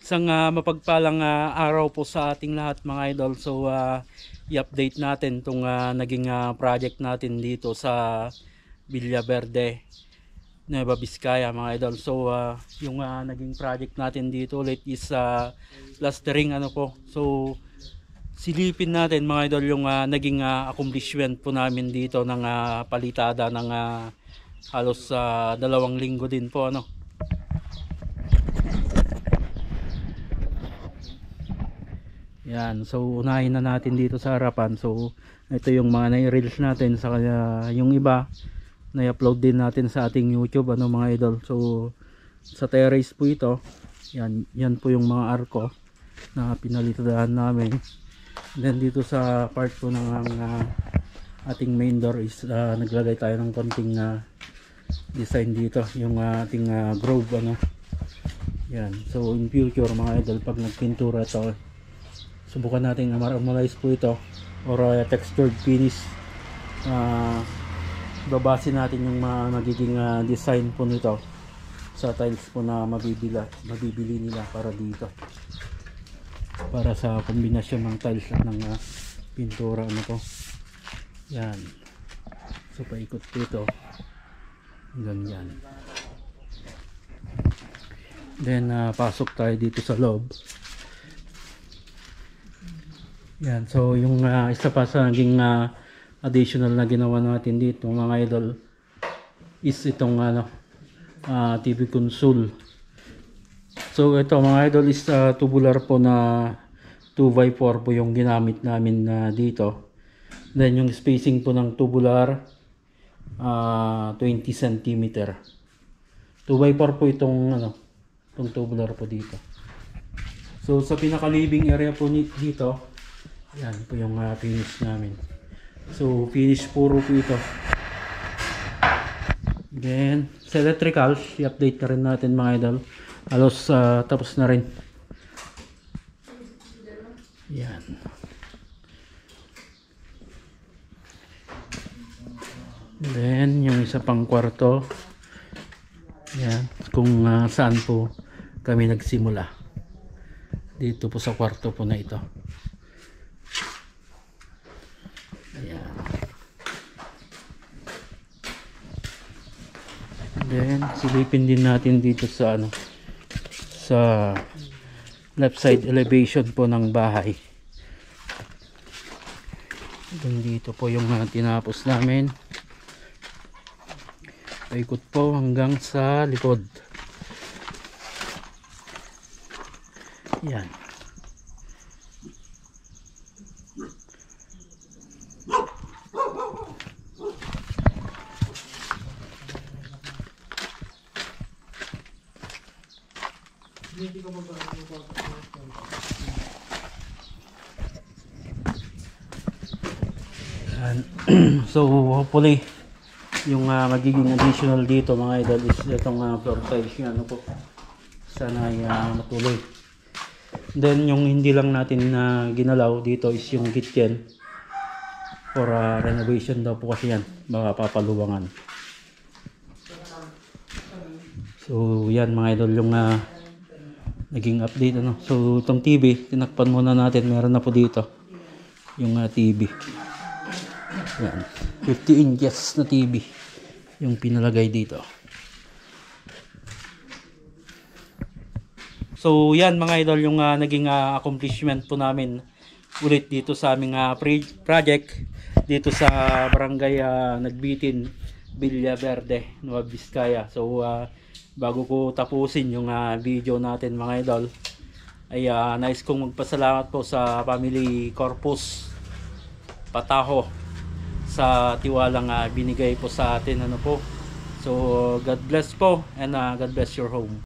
Isang mapagpalang araw po sa ating lahat mga idol. So i-update natin itong naging project natin dito sa Villaverde, Nueva Vizcaya mga idol. So yung naging project natin dito ulit is plastering ano po. So silipin natin mga idol yung naging accomplishment po namin dito ng palitada ng halos 2 linggo din po ano. Yan, so unahin na natin dito sa harapan. So ito yung mga na-reels natin sa yung iba na-upload din natin sa ating YouTube ano mga idol. So sa terrace po ito. Yan po yung mga arko na pinalitan namin. And then dito sa part po ng ating main door is naglagay tayo ng konting design dito, yung ating grove ano. Yan, so in future mga idol, pag nagpintura ito, subukan natin na normalize po ito or textured finish. Babase natin yung magiging design po nito sa tiles po na mabibili nila para dito, para sa kombinasyon ng tiles at ng pintura ano po. Yan, so paikot po ito ganyan. Then pasok tayo dito sa loob. Yan, so yung isa pa sa naging additional na ginawa natin dito mga idol is itong TV console. So ito mga idol is tubular po na 2x4 po yung ginamit namin dito. Then yung spacing po ng tubular 20 cm. 2x4 po itong itong tubular po dito. So sa pinaka living area po dito, yan po yung finish namin. So finish puro po ito. Then sa electrical, i-update na rin natin mga idol. Halos tapos na rin. Yan. Then yung isa pang kwarto. Yan, kung saan po kami nagsimula. Dito po sa kwarto po na ito. Ayan. Then silipin din natin dito sa sa left side elevation po ng bahay. Then dito po yung tinapos namin. Paikot po hanggang sa likod. Yan. So hopefully yung magiging additional dito mga idol is itong floor tiles nyo po. Sana ay matuloy. Then yung hindi lang natin ginalaw dito is yung kitchen for renovation daw po kasi yan, baka papaluwangan. So yan mga idol yung naging update ano. So itong TV tinakpan muna natin, meron na po dito yung TV. Yan, 50 inches na TV yung pinalagay dito. So yan mga idol yung naging accomplishment po namin ulit dito sa aming project dito sa barangay Nagbitin, Villaverde, Nueva Vizcaya. So bago ko tapusin yung video natin mga idol ay nais kong magpasalamat po sa Family Corpus Pataho sa tiwalang binigay po sa atin ano po. So God bless po and God bless your home.